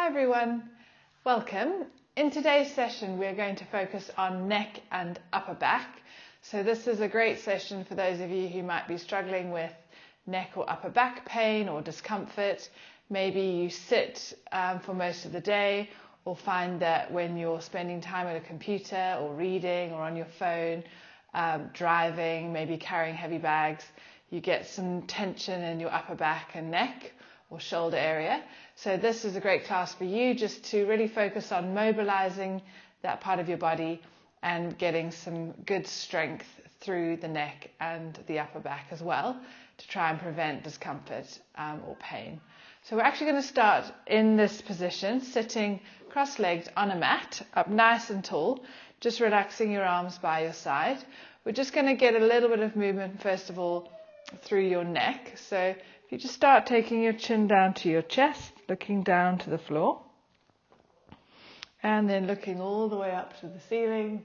everyone, welcome. In today's session we're going to focus on neck and upper back. So this is a great session for those of you who might be struggling with neck or upper back pain or discomfort. Maybe you sit for most of the day, or find that when you're spending time at a computer or reading or on your phone, driving, maybe carrying heavy bags, you get some tension in your upper back and neck or shoulder area. So this is a great class for you, just to really focus on mobilizing that part of your body and getting some good strength through the neck and the upper back as well, to try and prevent discomfort or pain. So we're actually going to start in this position, sitting cross-legged on a mat, up nice and tall, just relaxing your arms by your side. We're just going to get a little bit of movement first of all through your neck. So if you just start taking your chin down to your chest, looking down to the floor, and then looking all the way up to the ceiling,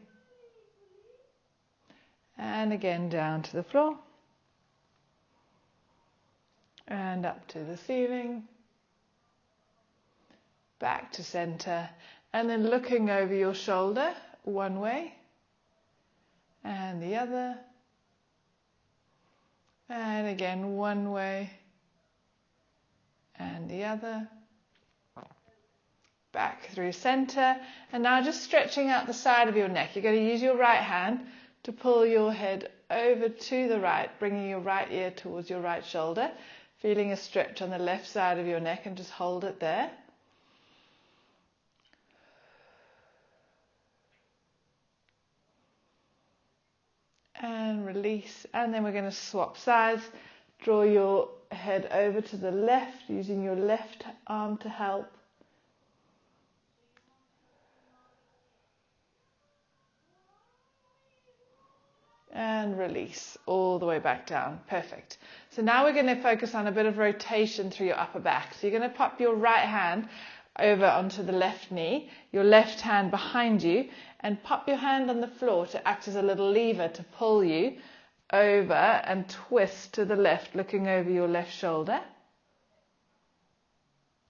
and again down to the floor, and up to the ceiling, back to center, and then looking over your shoulder one way and the other, and again one way and the other, back through center. And now just stretching out the side of your neck. You're going to use your right hand to pull your head over to the right, bringing your right ear towards your right shoulder, feeling a stretch on the left side of your neck, and just hold it there. And release, and then we're going to swap sides. Draw your head over to the left, using your left arm to help. And release all the way back down. Perfect. So now we're going to focus on a bit of rotation through your upper back. So you're going to pop your right hand over onto the left knee, your left hand behind you, and pop your hand on the floor to act as a little lever to pull you over and twist to the left, looking over your left shoulder.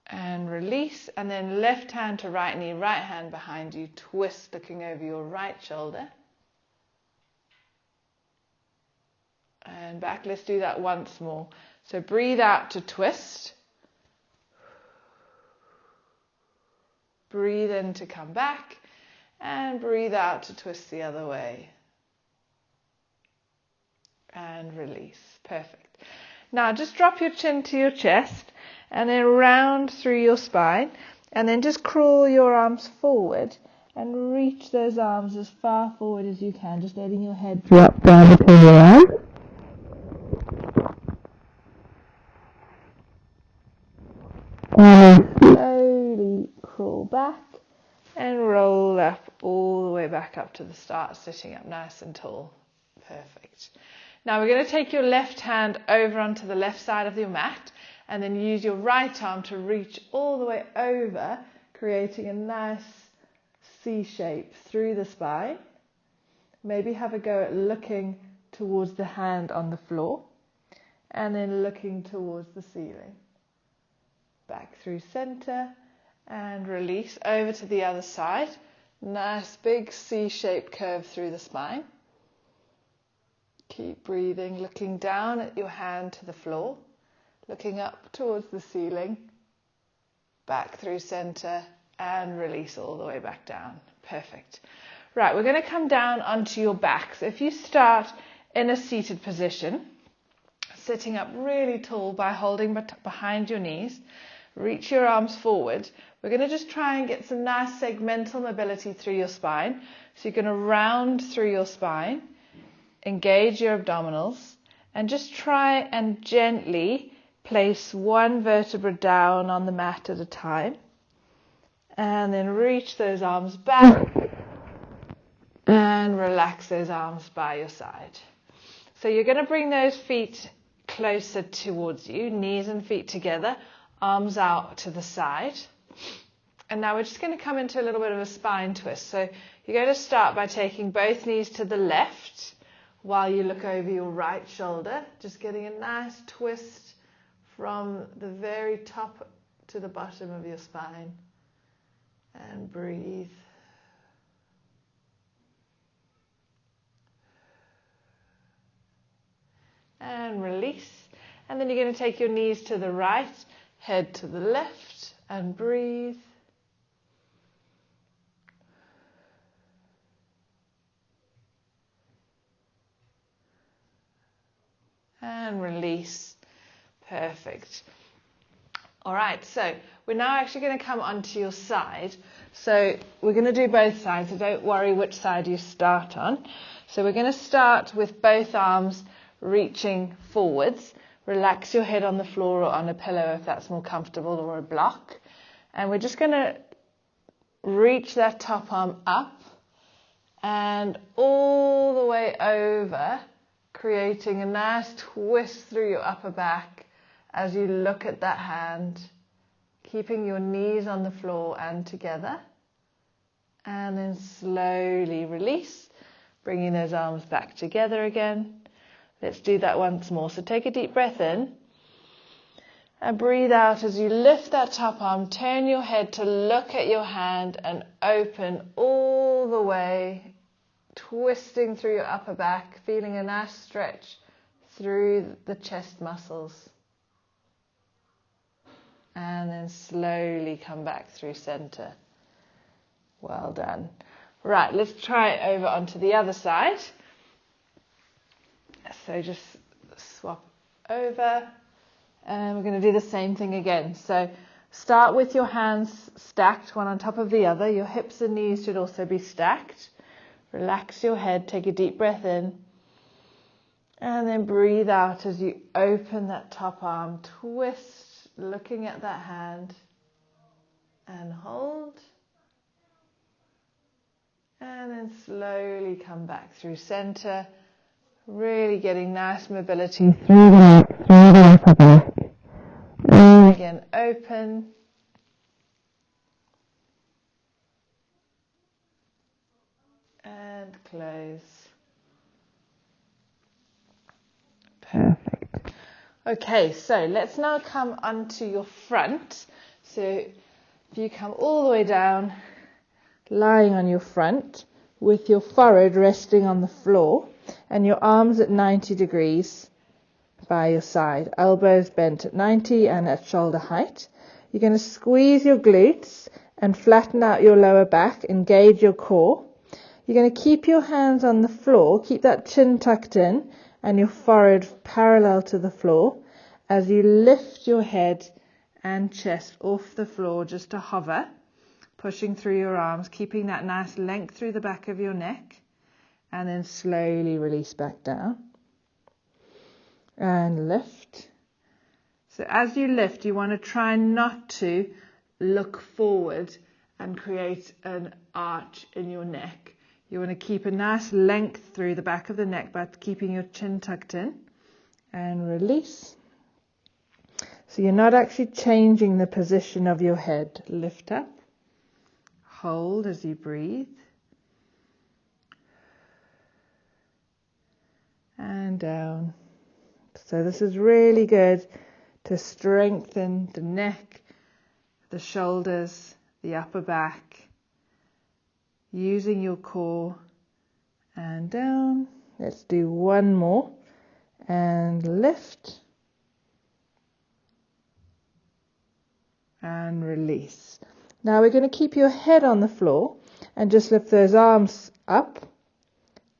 And release, and then left hand to right knee, right hand behind you, twist looking over your right shoulder. And back. Let's do that once more. So breathe out to twist. Breathe in to come back. And breathe out to twist the other way. And release. Perfect. Now just drop your chin to your chest and then round through your spine, and then just crawl your arms forward and reach those arms as far forward as you can, just letting your head drop down between your arms. And slowly crawl back and roll up all the way back up to the start, sitting up nice and tall. Perfect. Now we're going to take your left hand over onto the left side of your mat, and then use your right arm to reach all the way over, creating a nice C shape through the spine. Maybe have a go at looking towards the hand on the floor, and then looking towards the ceiling. Back through center, and release over to the other side. Nice big C-shaped curve through the spine. Keep breathing, looking down at your hand to the floor, looking up towards the ceiling, back through center, and release all the way back down. Perfect. Right, we're going to come down onto your back. So if you start in a seated position, sitting up really tall by holding behind your knees, reach your arms forward. We're going to just try and get some nice segmental mobility through your spine. So you're going to round through your spine, engage your abdominals, and just try and gently place one vertebra down on the mat at a time. And then reach those arms back and relax those arms by your side. So you're going to bring those feet closer towards you, knees and feet together, arms out to the side. And now we're just going to come into a little bit of a spine twist. So you're going to start by taking both knees to the left while you look over your right shoulder, just getting a nice twist from the very top to the bottom of your spine. And breathe. And release. And then you're going to take your knees to the right, head to the left, and breathe. And release. Perfect. All right, so we're now actually going to come onto your side. So we're going to do both sides, so don't worry which side you start on. So we're going to start with both arms reaching forwards. Relax your head on the floor or on a pillow if that's more comfortable, or a block. And we're just going to reach that top arm up and all the way over, creating a nice twist through your upper back as you look at that hand, keeping your knees on the floor and together. And then slowly release, bringing those arms back together again. Let's do that once more. So take a deep breath in and breathe out as you lift that top arm. Turn your head to look at your hand and open all the way, twisting through your upper back, feeling a nice stretch through the chest muscles. And then slowly come back through center. Well done. Right, let's try it over onto the other side. So just swap over, and we're going to do the same thing again. So start with your hands stacked, one on top of the other. Your hips and knees should also be stacked. Relax your head, take a deep breath in, and then breathe out as you open that top arm, twist, looking at that hand, and hold. And then slowly come back through center, really getting nice mobility through the upper back. And again, open. And close. Perfect. Okay, so let's now come onto your front. So if you come all the way down, lying on your front with your forehead resting on the floor and your arms at 90 degrees by your side, elbows bent at 90 and at shoulder height. You're going to squeeze your glutes and flatten out your lower back, engage your core. You're going to keep your hands on the floor, keep that chin tucked in and your forehead parallel to the floor as you lift your head and chest off the floor just to hover, pushing through your arms, keeping that nice length through the back of your neck, and then slowly release back down and lift. So as you lift, you want to try not to look forward and create an arch in your neck. You want to keep a nice length through the back of the neck by keeping your chin tucked in, and release. So you're not actually changing the position of your head. Lift up, hold as you breathe, and down. So this is really good to strengthen the neck, the shoulders, the upper back, using your core, and down. Let's do one more, and lift, and release. Now we're going to keep your head on the floor and just lift those arms up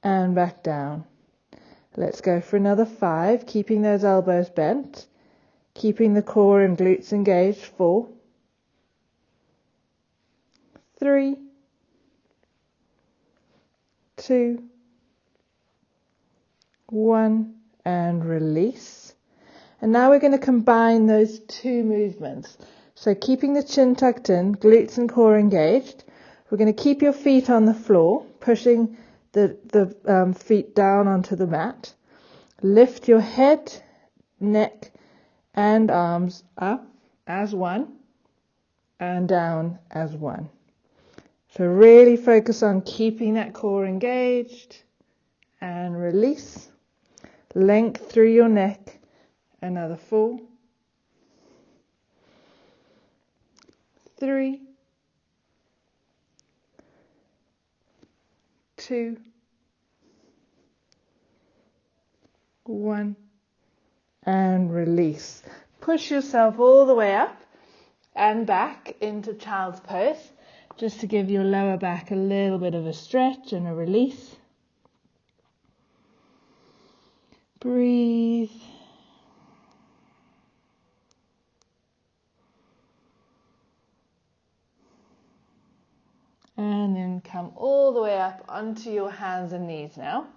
and back down. Let's go for another 5, keeping those elbows bent, keeping the core and glutes engaged. 4, 3, 2, 1, and release. And now we're going to combine those two movements. So keeping the chin tucked in, glutes and core engaged. We're going to keep your feet on the floor, pushing the feet down onto the mat. Lift your head, neck, and arms up as one, and down as one. So really focus on keeping that core engaged, and release. Length through your neck. Another 4, 3, 2, 1, and release. Push yourself all the way up and back into child's pose, just to give your lower back a little bit of a stretch and a release. Breathe. And then come all the way up onto your hands and knees now.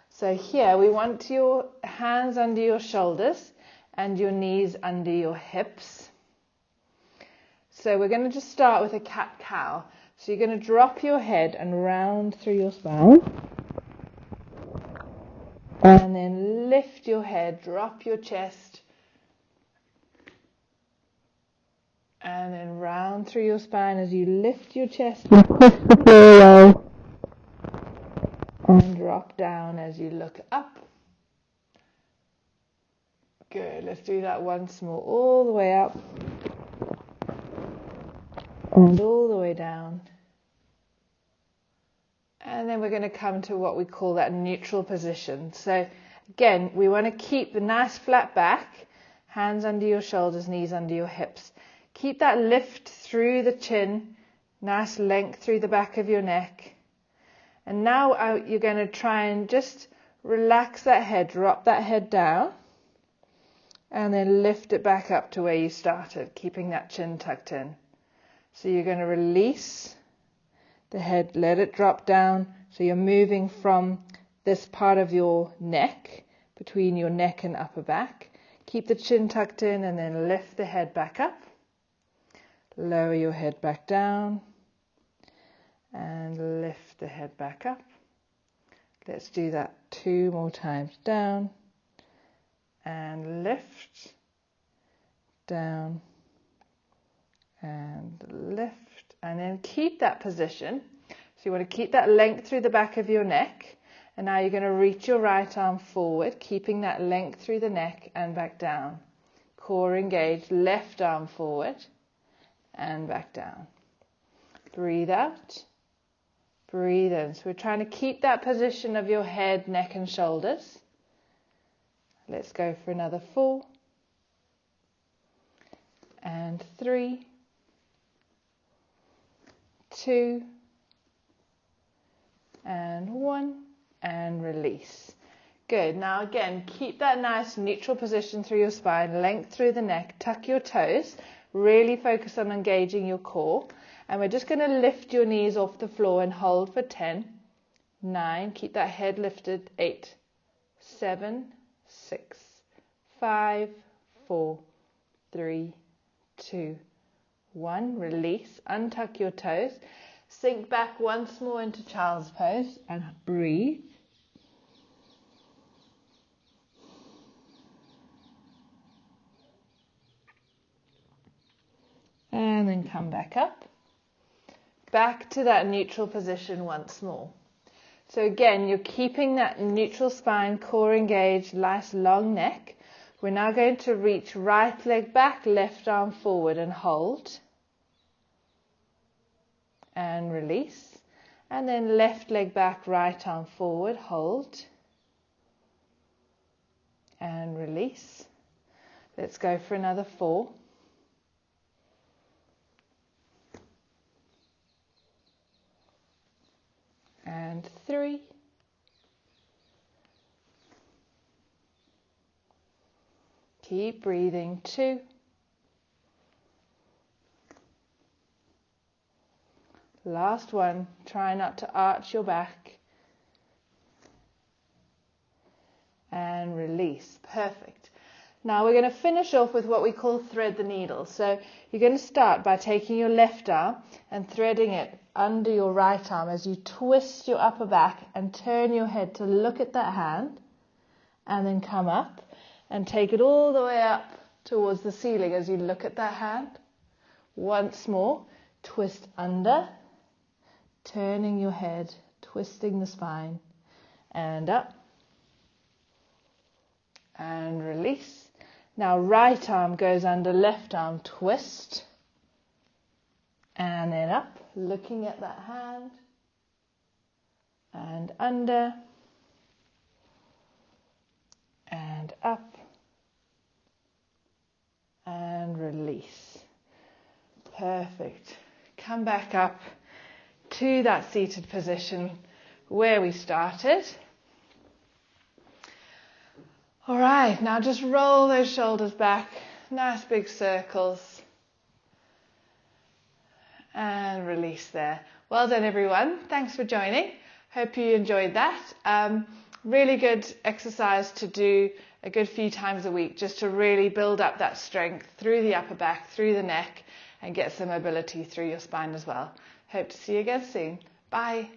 So here we want your hands under your shoulders and your knees under your hips. So we're going to just start with a cat-cow. So you're going to drop your head and round through your spine. And then lift your head, drop your chest. And then round through your spine as you lift your chest and push the floor away. And drop down as you look up. Good, let's do that once more. All the way up. And all the way down. And then we're going to come to what we call that neutral position. So again, we want to keep the nice flat back, hands under your shoulders, knees under your hips. Keep that lift through the chin, nice length through the back of your neck. And now you're going to try and just relax that head, drop that head down, and then lift it back up to where you started, keeping that chin tucked in. So you're going to release the head, let it drop down. So you're moving from this part of your neck, between your neck and upper back. Keep the chin tucked in and then lift the head back up. Lower your head back down and lift the head back up. Let's do that 2 more times. Down and lift, down and lift, and then keep that position. So you want to keep that length through the back of your neck, and now you're going to reach your right arm forward, keeping that length through the neck and back down. Core engaged, left arm forward and back down. Breathe out, breathe in. So we're trying to keep that position of your head, neck and shoulders. Let's go for another 4 and 3, 2 and 1, and release. Good. Now again, keep that nice neutral position through your spine, length through the neck, tuck your toes, really focus on engaging your core. And we're just going to lift your knees off the floor and hold for 10, 9, keep that head lifted, 8, 7, 6, 5, 4, 3, 2, 1. Release, untuck your toes, sink back once more into child's pose and breathe. And then come back up. Back to that neutral position once more. So again, you're keeping that neutral spine, core engaged, nice long neck. We're now going to reach right leg back, left arm forward and hold. And release. And then left leg back, right arm forward, hold. And release. Let's go for another 4. And 3. Keep breathing. 2. Last one. Try not to arch your back. And release. Perfect. Now we're going to finish off with what we call thread the needle. So you're going to start by taking your left arm and threading it under your right arm as you twist your upper back and turn your head to look at that hand, and then come up and take it all the way up towards the ceiling as you look at that hand. Once more, twist under, turning your head, twisting the spine, and up, and release. Now right arm goes under left arm, twist, and then up, looking at that hand, and under and up and release. Perfect. Come back up to that seated position where we started. All right, now just roll those shoulders back, nice big circles, and release there. Well done, everyone. Thanks for joining. Hope you enjoyed that. Really good exercise to do a good few times a week, just to really build up that strength through the upper back, through the neck, and get some mobility through your spine as well. Hope to see you again soon. Bye.